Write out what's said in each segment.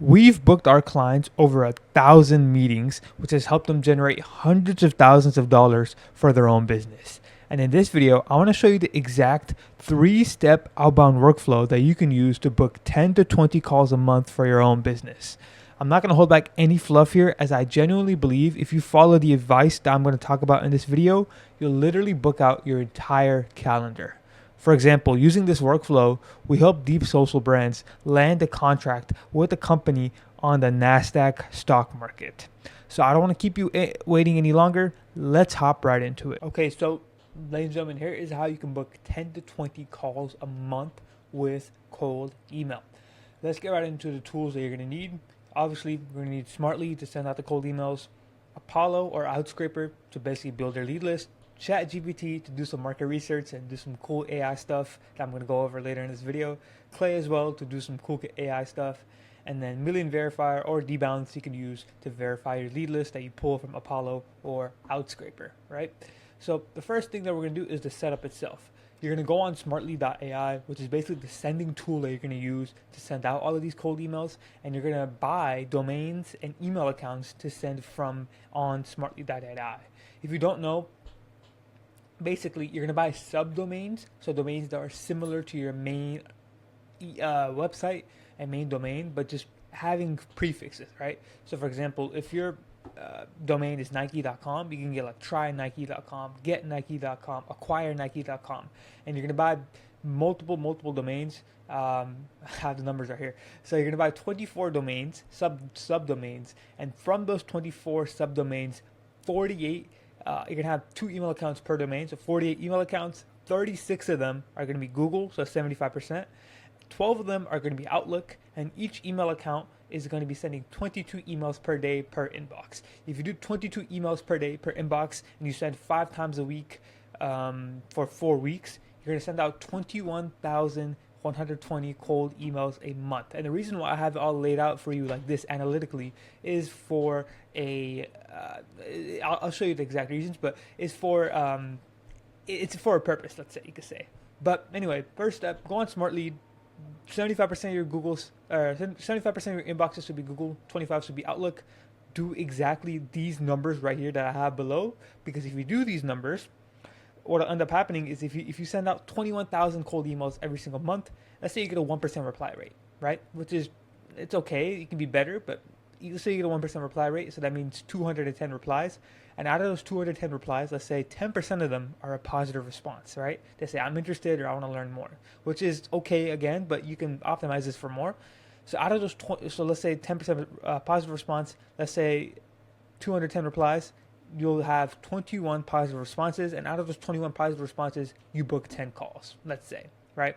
We've booked our clients over 1,000 meetings, which has helped them generate hundreds of thousands of dollars for their own business. And in this video, I want to show you the exact 3-step outbound workflow that you can use to book 10 to 20 calls a month for your own business. I'm not going to hold back any fluff here, as I genuinely believe if you follow the advice that I'm going to talk about in this video, you'll literally book out your entire calendar. For example, using this workflow, we help deep social brands land a contract with a company on the NASDAQ stock market. So I don't want to keep you waiting any longer. Let's hop right into it. Okay, so ladies and gentlemen, here is how you can book 10 to 20 calls a month with cold email. Let's get right into the tools that you're going to need. Obviously, we're going to need Smartly to send out the cold emails, Apollo or Outscraper to basically build their lead list, ChatGPT to do some market research and do some cool AI stuff that I'm going to go over later in this video, Clay as well to do some cool AI stuff, and then Million Verifier or Debounce you can use to verify your lead list that you pull from Apollo or Outscraper, right? So the first thing that we're going to do is the setup itself. You're going to go on smartly.ai, which is basically the sending tool that you're going to use to send out all of these cold emails, and you're going to buy domains and email accounts to send from on smartly.ai. If you don't know, basically you're going to buy subdomains, so domains that are similar to your main website and main domain, but just having prefixes, right? So for example, if your domain is nike.com, you can get like trynike.com, getnike.com, acquirenike.com, and you're going to buy multiple domains. I have the numbers right here. So you're going to buy 24 domains, subdomains, and from those 24 subdomains, 48 you're going to have 2 email accounts per domain, so 48 email accounts. 36 of them are going to be Google, so 75%. 12 of them are going to be Outlook, and each email account is going to be sending 22 emails per day per inbox. If you do 22 emails per day per inbox and you send 5 times a week for 4 weeks, you're going to send out 21,120 cold emails a month. And the reason why I have it all laid out for you like this analytically is for I'll show you the exact reasons, but it's for a purpose, let's say, you could say. But anyway, first step, go on Smartly. 75% of your 75% of your inboxes should be Google, 25 should be Outlook. Do exactly these numbers right here that I have below, because if you do these numbers, what will end up happening is if you send out 21,000 cold emails every single month, let's say you get a 1% reply rate, right? Which is, it's okay, it can be better, but let's say you get a 1% reply rate, so that means 210 replies. And out of those 210 replies, let's say 10% of them are a positive response, right? They say, I'm interested or I want to learn more, which is okay again, but you can optimize this for more. So out of those, so let's say 10% positive response, let's say 210 replies, you'll have 21 positive responses. And out of those 21 positive responses, you book 10 calls, let's say, right?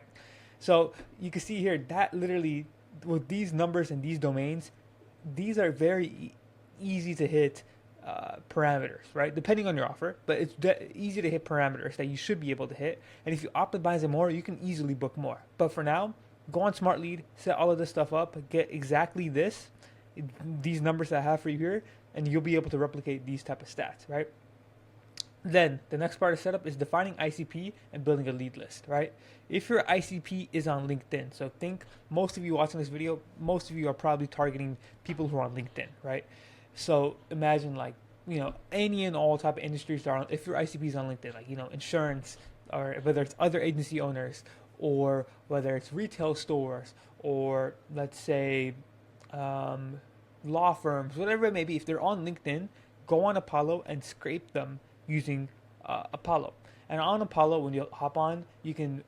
So you can see here that literally with these numbers and these domains, these are very easy to hit parameters, right? Depending on your offer, but it's easy to hit parameters that you should be able to hit. And if you optimize it more, you can easily book more. But for now, go on Smartlead, set all of this stuff up, get exactly these numbers that I have for you here, and you'll be able to replicate these type of stats, right? Then the next part of setup is defining ICP and building a lead list, right? If your ICP is on LinkedIn, so think most of you watching this video, most of you are probably targeting people who are on LinkedIn, right? So imagine like, any and all type of industries that are on, if your ICP is on LinkedIn, like, insurance, or whether it's other agency owners, or whether it's retail stores, or let's say law firms, whatever it may be, if they're on LinkedIn, go on Apollo and scrape them using Apollo. And on Apollo, when you hop on, you can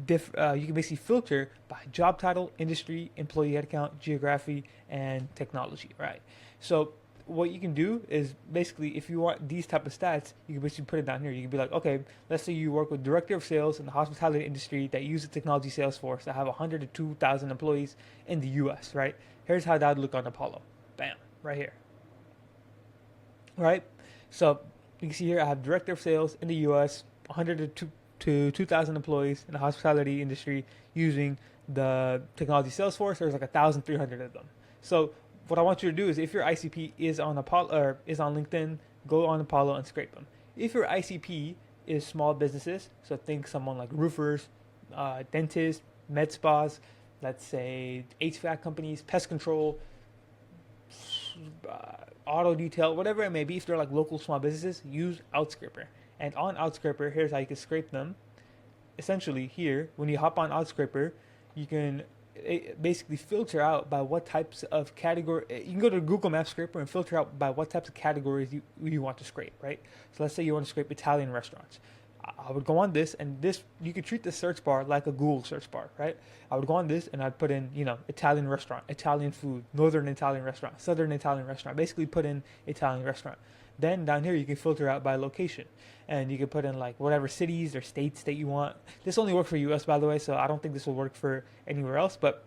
basically filter by job title, industry, employee headcount, geography, and technology, right? So what you can do is basically, if you want these type of stats, you can basically put it down here. You can be like, okay, let's say you work with director of sales in the hospitality industry that use the technology sales force that have 100 to 2,000 employees in the US, right? Here's how that would look on Apollo. Bam, right here. Right? So you can see here I have director of sales in the US, 100 to 2,000 employees in the hospitality industry using the technology sales force. There's like 1,300 of them. So what I want you to do is, if your ICP is on Apollo or is on LinkedIn, go on Apollo and scrape them. If your ICP is small businesses, so think someone like roofers, dentists, med spas, let's say HVAC companies, pest control, auto detail, whatever it may be. If they're like local small businesses, use Outscraper. And on Outscraper, here's how you can scrape them. Essentially, here, when you hop on Outscraper, you can basically filter out by what types of category. You can go to Google Maps scraper and filter out by what types of categories you want to scrape, right? So let's say you want to scrape Italian restaurants. I would go on this, and this, you could treat the search bar like a Google search bar, right? I would go on this and I'd put in, Italian restaurant, Italian food, Northern Italian restaurant, Southern Italian restaurant. Basically put in Italian restaurant. Then down here you can filter out by location, and you can put in like whatever cities or states that you want. This only works for US, by the way, so I don't think this will work for anywhere else. But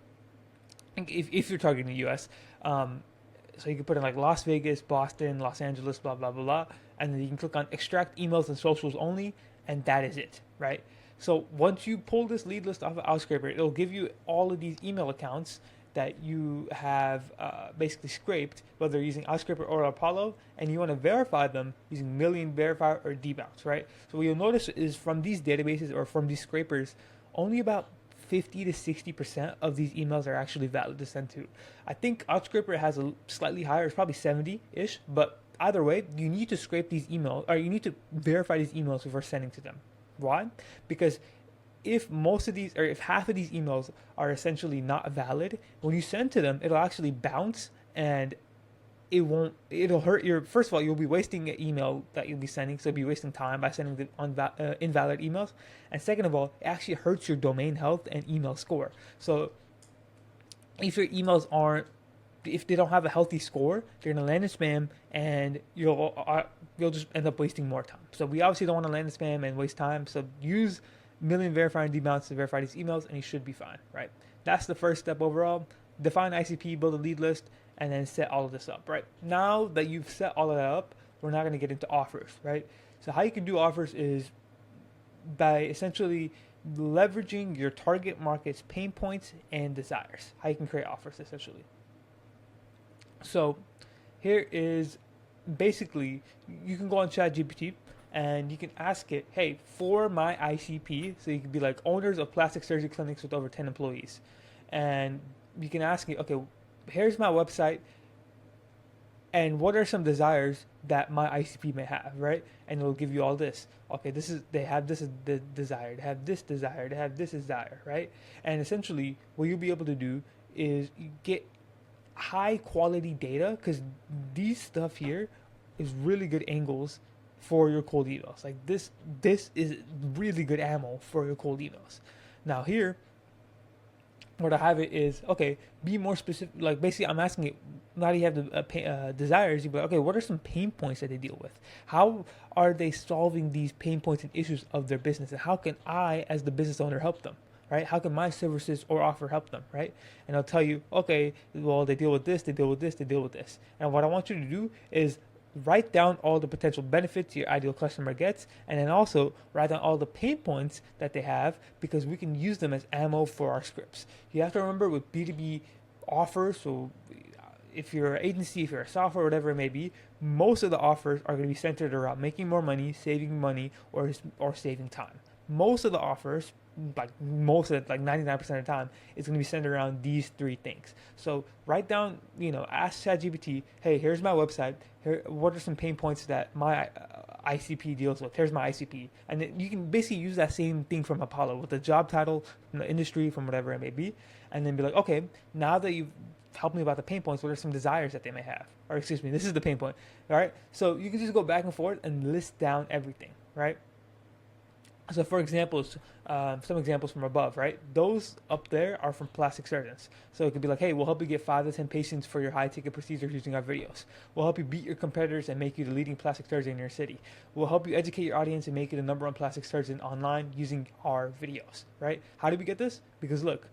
if you're targeting the US, so you can put in like Las Vegas, Boston, Los Angeles, blah blah blah blah, and then you can click on extract emails and socials only, and that is it, right? So once you pull this lead list off of Outscraper, it'll give you all of these email accounts that you have basically scraped, whether using Outscraper or Apollo, and you want to verify them using Million Verifier or Debounce, right? So what you'll notice is from these databases or from these scrapers, only about 50 to 60% of these emails are actually valid to send to. I think Outscraper has a slightly higher, it's probably 70-ish, but either way, you need to scrape these emails, or you need to verify these emails before sending to them. Why? Because if most of these, or if half of these emails are essentially not valid, when you send to them, it'll actually bounce, and it'll hurt your, first of all, you'll be wasting an email that you'll be sending, so you'll be wasting time by sending the invalid emails. And second of all, it actually hurts your domain health and email score. So if your emails if they don't have a healthy score, they're gonna land in spam, and you'll just end up wasting more time. So we obviously don't want to land in spam and waste time. So use Million Verifier and Debounce to verify these emails, and you should be fine, right? That's the first step overall. Define ICP, build a lead list, and then set all of this up, right? Now that you've set all of that up, we're not gonna get into offers, right? So how you can do offers is by essentially leveraging your target market's pain points and desires. How you can create offers, essentially. So here is basically, you can go on ChatGPT and you can ask it, hey, for my ICP, so you can be like owners of plastic surgery clinics with over 10 employees. And you can ask it, okay, here's my website, and what are some desires that my ICP may have, right? And it'll give you all this. Okay, they have this desire, they have this desire, they have this desire, right? And essentially, what you'll be able to do is you get high quality data, because these stuff here is really good angles for your cold emails. Like this is really good ammo for your cold emails. Now here, what I have it is, okay, be more specific. Like basically, I'm asking it, now that you have the desires, you be like, okay, what are some pain points that they deal with? How are they solving these pain points and issues of their business? And how can I, as the business owner, help them? Right? How can my services or offer help them? Right? And I'll tell you, okay, well, they deal with this, they deal with this, they deal with this. And what I want you to do is write down all the potential benefits your ideal customer gets, and then also write down all the pain points that they have, because we can use them as ammo for our scripts. You have to remember with B2B offers, so if you're an agency, if you're a software, whatever it may be, most of the offers are going to be centered around making more money, or saving time. Most of the offers, like 99% of the time, it's going to be centered around these three things. So write down, ask ChatGPT, hey, here's my website. Here, what are some pain points that my ICP deals with? Here's my ICP. And then you can basically use that same thing from Apollo with the job title, from the industry, from whatever it may be. And then be like, okay, now that you've helped me about the pain points, what are some desires that they may have? Or excuse me, this is the pain point. All right. So you can just go back and forth and list down everything, right? So for examples, some examples from above, right? Those up there are from plastic surgeons. So it could be like, hey, we'll help you get 5 to 10 patients for your high-ticket procedures using our videos. We'll help you beat your competitors and make you the leading plastic surgeon in your city. We'll help you educate your audience and make you the number one plastic surgeon online using our videos, right? How do we get this? Because look,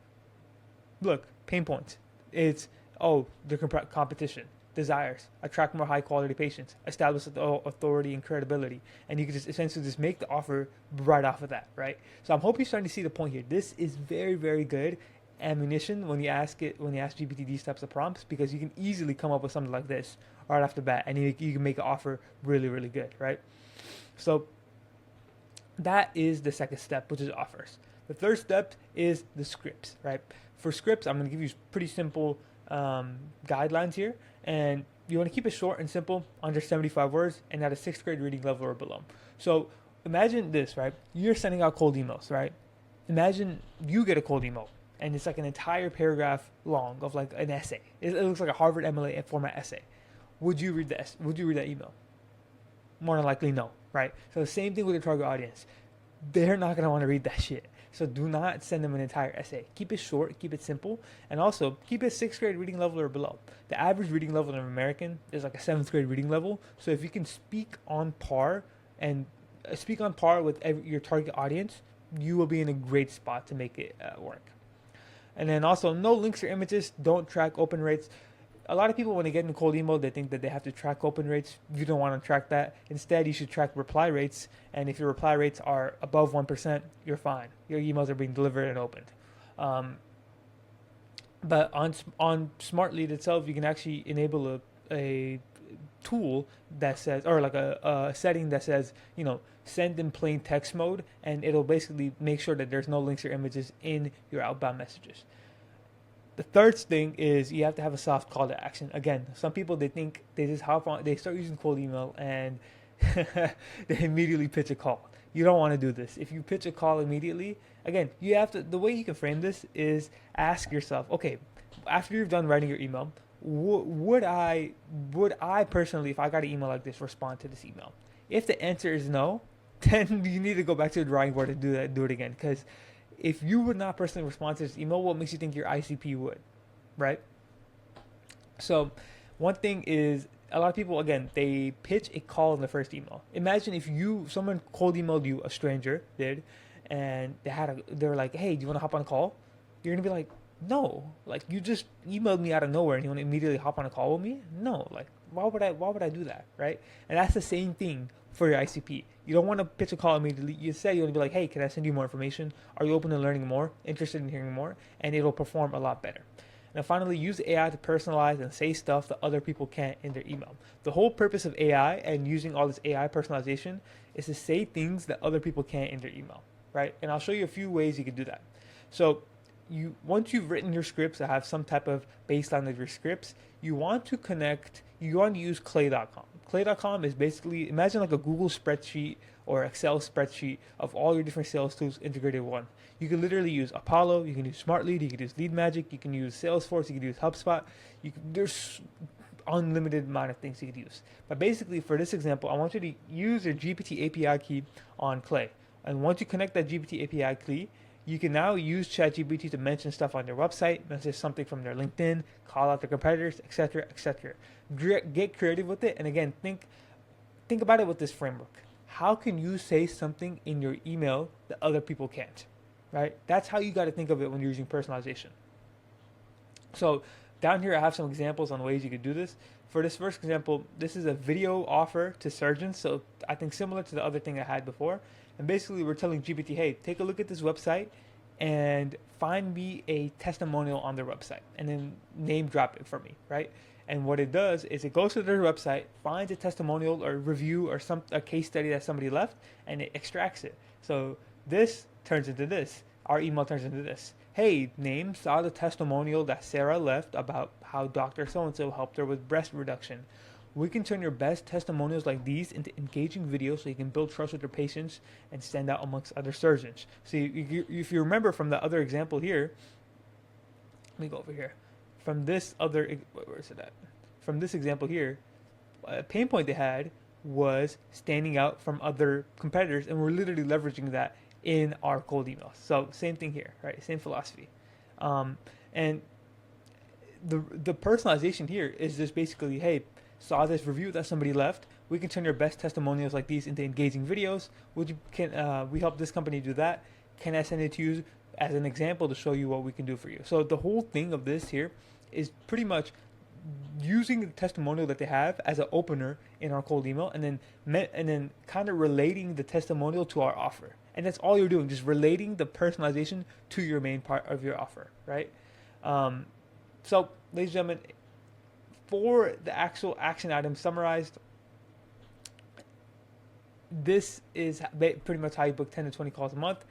pain points. It's, the competition. Desires, attract more high quality patients, establish authority and credibility, and you can just essentially just make the offer right off of that, right? So I'm hoping you're starting to see the point here. This is very, very good ammunition when you ask GPT these types of prompts, because you can easily come up with something like this right off the bat, and you can make an offer really, really good, right? So that is the second step, which is offers. The third step is the scripts, right? For scripts, I'm going to give you pretty simple guidelines here. And You want to keep it short and simple, under 75 words, and at a sixth grade reading level or below. So imagine this, right? You're sending out cold emails, right? Imagine you get a cold email, and it's like an entire paragraph long of like an essay. It looks like a Harvard MLA format essay. Would you read that? Would you read that email? More than likely, no, right? So the same thing with your target audience. They're not gonna want to read that shit. So do not send them an entire essay. Keep it short, keep it simple, and also keep it sixth grade reading level or below. The average reading level in an American is like a seventh grade reading level. So if you can speak on par and speak on par with your target audience, you will be in a great spot to make it work. And then also, no links or images. Don't track open rates. A lot of people, when they get in cold email, they think that they have to track open rates. You don't want to track that. Instead, you should track reply rates. And if your reply rates are above 1%, you're fine. Your emails are being delivered and opened. But on Smart Lead itself, you can actually enable a tool that says, or like a setting that says, send in plain text mode, and it'll basically make sure that there's no links or images in your outbound messages. The third thing is you have to have a soft call to action. Again, some people, they think they just hop on, they start using cold email and they immediately pitch a call. You don't want to do this. If you pitch a call immediately, again, you have to, the way you can frame this is ask yourself, okay, after you've done writing your email, would I personally, if I got an email like this, respond to this email? If the answer is no, then you need to go back to the drawing board and do it again. Because if you would not personally respond to this email, what makes you think your ICP would, right? So one thing is, a lot of people, again, they pitch a call in the first email. Imagine if someone cold emailed you, a stranger did, and they were like, hey, do you want to hop on a call? You're going to be like, no, like, you just emailed me out of nowhere and you want to immediately hop on a call with me? No, like, why would I do that, right? And that's the same thing for your ICP. You don't want to pitch a call immediately. You say, you want to be like, hey, can I send you more information? Are you open to learning more? Interested in hearing more? And it'll perform a lot better. And finally, use AI to personalize and say stuff that other people can't in their email. The whole purpose of AI and using all this AI personalization is to say things that other people can't in their email, right? And I'll show you a few ways you can do that. So once you've written your scripts that have some type of baseline of your scripts, you want to use clay.com. Clay.com is basically, imagine like a Google spreadsheet or Excel spreadsheet of all your different sales tools integrated in one. You can literally use Apollo, you can use Smart Lead, you can use Lead Magic, you can use Salesforce, you can use HubSpot. There's unlimited amount of things you could use. But basically, for this example, I want you to use your GPT API key on Clay. And once you connect that GPT API key, you can now use ChatGPT to mention stuff on their website, mention something from their LinkedIn, call out their competitors, etc., etc. Get creative with it, and again, think about it with this framework. How can you say something in your email that other people can't, right? That's how you got to think of it when you're using personalization. So down here, I have some examples on ways you could do this. For this first example, this is a video offer to surgeons, so I think similar to the other thing I had before. And basically, we're telling GPT, hey, take a look at this website and find me a testimonial on their website, and then name drop it for me, right? And what it does is it goes to their website, finds a testimonial or review or a case study that somebody left, and it extracts it. So this turns into this. Our email turns into this. Hey, saw the testimonial that Sarah left about how Dr. So-and-so helped her with breast reduction. We can turn your best testimonials like these into engaging videos so you can build trust with your patients and stand out amongst other surgeons. So if you remember from the other example here, let me go over here. From this where is it at? From this example here, a pain point they had was standing out from other competitors, and we're literally leveraging that in our cold emails. So same thing here, right? Same philosophy. And the personalization here is just basically, hey, saw this review that somebody left. We can turn your best testimonials like these into engaging videos. We help this company do that? Can I send it to you as an example to show you what we can do for you? So the whole thing of this here is pretty much using the testimonial that they have as an opener in our cold email, and then kind of relating the testimonial to our offer. And that's all you're doing, just relating the personalization to your main part of your offer, right? So, ladies and gentlemen, for the actual action items summarized, this is pretty much how you book 10 to 20 calls a month.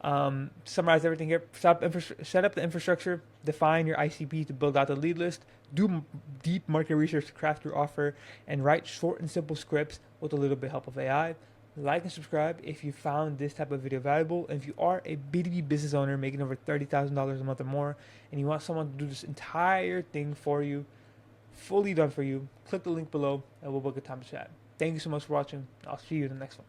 Summarize everything here. Set up the infrastructure, define your ICP to build out the lead list, do deep market research to craft your offer, and write short and simple scripts with a little bit of help of AI. Like and subscribe if you found this type of video valuable. And if you are a B2B business owner making over $30,000 a month or more, and you want someone to do this entire thing for you, fully done for you, click the link below and we'll book a time to chat. Thank you so much for watching. I'll see you in the next one.